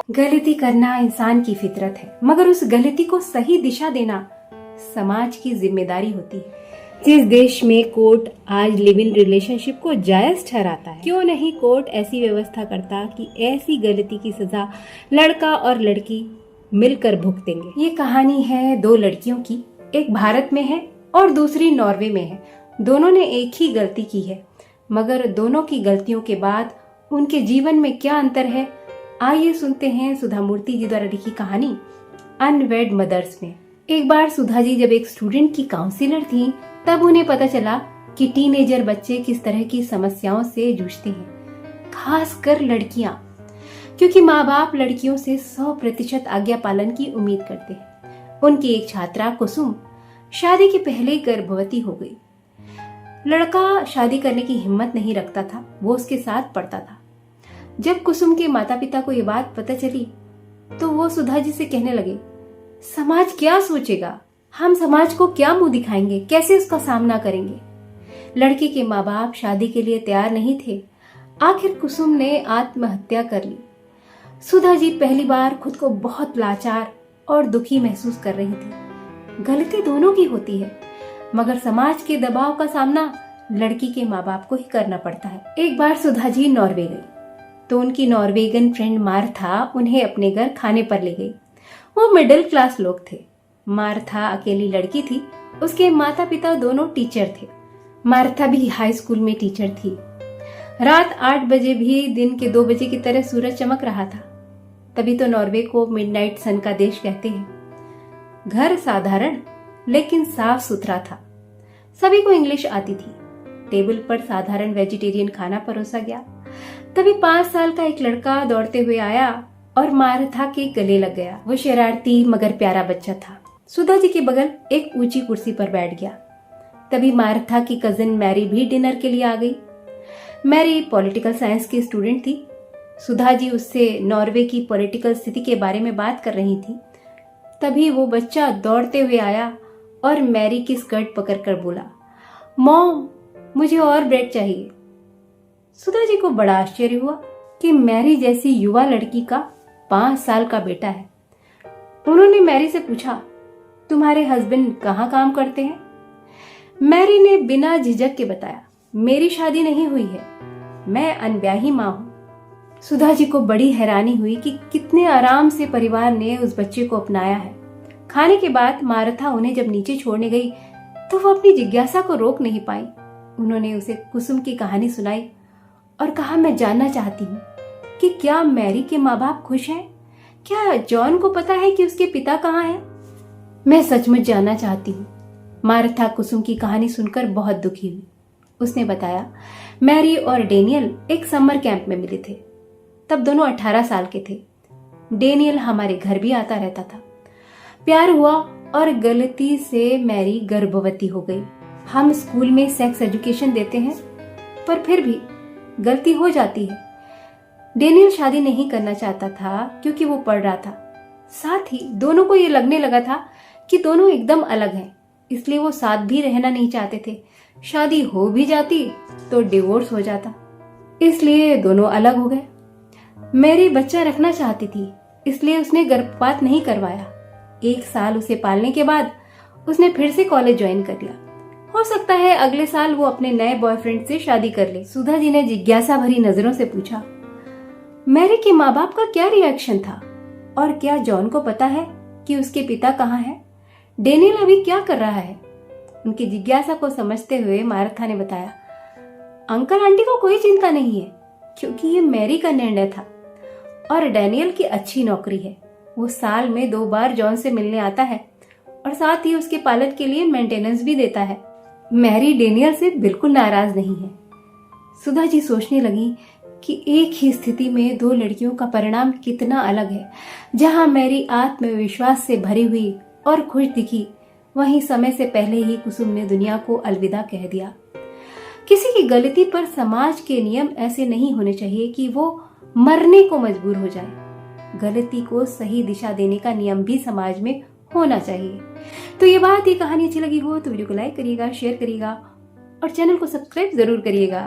गलती करना इंसान की फितरत है, मगर उस गलती को सही दिशा देना समाज की जिम्मेदारी होती है। जिस देश में कोर्ट आज लिव इन रिलेशनशिप को जायज ठहराता है, क्यों नहीं कोर्ट ऐसी व्यवस्था करता कि ऐसी गलती की सजा लड़का और लड़की मिलकर भुगतेंगे। ये कहानी है दो लड़कियों की, एक भारत में है और दूसरी नॉर्वे में है। दोनों ने एक ही गलती की है, मगर दोनों की गलतियों के बाद उनके जीवन में क्या अंतर है, आइए सुनते हैं सुधा मूर्ति जी द्वारा लिखी कहानी अनवेड मदर्स में। एक बार सुधा जी जब एक स्टूडेंट की काउंसलर थी, तब उन्हें पता चला कि टीनेजर बच्चे किस तरह की समस्याओं से जूझते हैं, खासकर लड़कियां, क्योंकि माँ बाप लड़कियों से 100% आज्ञा पालन की उम्मीद करते हैं। उनकी एक छात्रा कुसुम शादी के पहले ही गर्भवती हो गई। लड़का शादी करने की हिम्मत नहीं रखता था, वो उसके साथ पढ़ता था। जब कुसुम के माता पिता को ये बात पता चली तो वो सुधा जी से कहने लगे, समाज क्या सोचेगा, हम समाज को क्या मुंह दिखाएंगे, कैसे उसका सामना करेंगे। लड़की के माँ बाप शादी के लिए तैयार नहीं थे। आखिर कुसुम ने आत्महत्या कर ली। सुधा जी पहली बार खुद को बहुत लाचार और दुखी महसूस कर रही थी। गलती दोनों की होती है, मगर समाज के दबाव का सामना लड़की के माँ बाप को ही करना पड़ता है। एक बार सुधा जी नॉर्वे गई तो उनकी नॉर्वेगन फ्रेंड मार्था उन्हें अपने घर खाने पर ले गई। वो मिडिल क्लास लोग थे। मार्था अकेली लड़की थी, उसके माता पिता दोनों टीचर थे। मार्था भी हाई स्कूल में टीचर थी। रात 8 बजे भी दिन के 2 बजे की तरह सूरज चमक रहा था। तभी तो नॉर्वे को मिडनाइट सन का देश कहते हैं। घर साधारण लेकिन साफ सुथरा था। सभी को इंग्लिश आती थी। टेबल पर साधारण वेजिटेरियन खाना परोसा गया। तभी 5 साल का एक लड़का दौड़ते हुए आया और मार्था के गले लग गया। वो शरारती मगर प्यारा बच्चा था। सुधा जी के बगल एक ऊंची कुर्सी पर बैठ गया। तभी मार्था की कजिन मैरी भी डिनर के लिए आ गई। मैरी पॉलिटिकल साइंस की स्टूडेंट थी। सुधा जी उससे नॉर्वे की पॉलिटिकल स्थिति के बारे में बात कर रही थी। तभी वो बच्चा दौड़ते हुए आया और मैरी की स्कर्ट पकड़कर बोला, मॉम, मुझे और ब्रेड चाहिए। सुधा जी को बड़ा आश्चर्य हुआ कि मैरी जैसी युवा लड़की का 5 साल का बेटा है। उन्होंने मैरी से पूछा, तुम्हारे हस्बैंड कहाँ काम करते हैं? मैरी ने बिना झिझक के बताया, मेरी शादी नहीं हुई है, मैं अनब्याही माँ हूँ। सुधा जी को बड़ी हैरानी हुई कि कितने आराम से परिवार ने उस बच्चे को अपनाया है। खाने के बाद मार्था उन्हें जब नीचे छोड़ने गई तो वो अपनी जिज्ञासा को रोक नहीं पाई। उन्होंने उसे कुसुम की कहानी सुनाई और कहा, मैं जानना चाहती हूँ कि क्या मैरी के माँ बाप खुश हैं? क्या जॉन को पता है कि उसके पिता कहाँ हैं? मैं सचमुच जानना चाहती हूँ। मार्था कुसुम की कहानी सुनकर बहुत दुखी हुई। उसने बताया, मैरी और डेनियल एक समर कैंप में मिले थे। तब दोनों 18 साल के थे। डेनियल हमारे घर भी आता रहता था। प्यार हुआ और गलती से मैरी गर्भवती हो गई। हम स्कूल में सेक्स एजुकेशन देते हैं, पर फिर भी गलती हो जाती है। डेनियल शादी नहीं करना चाहता था क्योंकि वो पढ़ रहा था। साथ ही दोनों को ये लगने लगा था कि दोनों एकदम अलग हैं, इसलिए वो साथ भी रहना नहीं चाहते थे। शादी हो भी जाती तो डिवोर्स हो जाता, इसलिए दोनों अलग हो गए। मैरी बच्चा रखना चाहती थी, इसलिए उसने गर्भपात नहीं करवाया। 1 साल उसे पालने के बाद उसने फिर से कॉलेज ज्वाइन कर लिया। हो सकता है अगले साल वो अपने नए बॉयफ्रेंड से शादी कर ले। सुधा जी ने जिज्ञासा भरी नजरों से पूछा, मैरी के माँ बाप का क्या रिएक्शन था और क्या जॉन को पता है कि उसके पिता कहाँ हैं? डेनियल अभी क्या कर रहा है? उनकी जिज्ञासा को समझते हुए मार्था ने बताया, अंकल आंटी को कोई चिंता नहीं है क्योंकि ये मैरी का निर्णय था और डेनियल की अच्छी नौकरी है। वो साल में 2 बार जॉन से मिलने आता है और साथ ही उसके पालन के लिए मेंटेनेंस भी देता है। मैरी डेनियल से बिल्कुल नाराज नहीं है। सुधा जी सोचने लगी कि एक ही स्थिति में 2 लड़कियों का परिणाम कितना अलग है। जहां मैरी आत्मविश्वास से भरी हुई और खुश दिखी, वहीं समय से पहले ही कुसुम ने दुनिया को अलविदा कह दिया। किसी की गलती पर समाज के नियम ऐसे नहीं होने चाहिए कि वो मरने को मजबूर हो जाए। गलती को सही दिशा देने का नियम भी समाज में होना चाहिए। तो ये कहानी अच्छी लगी हो तो वीडियो को लाइक करिएगा, शेयर करिएगा और चैनल को सब्सक्राइब जरूर करिएगा।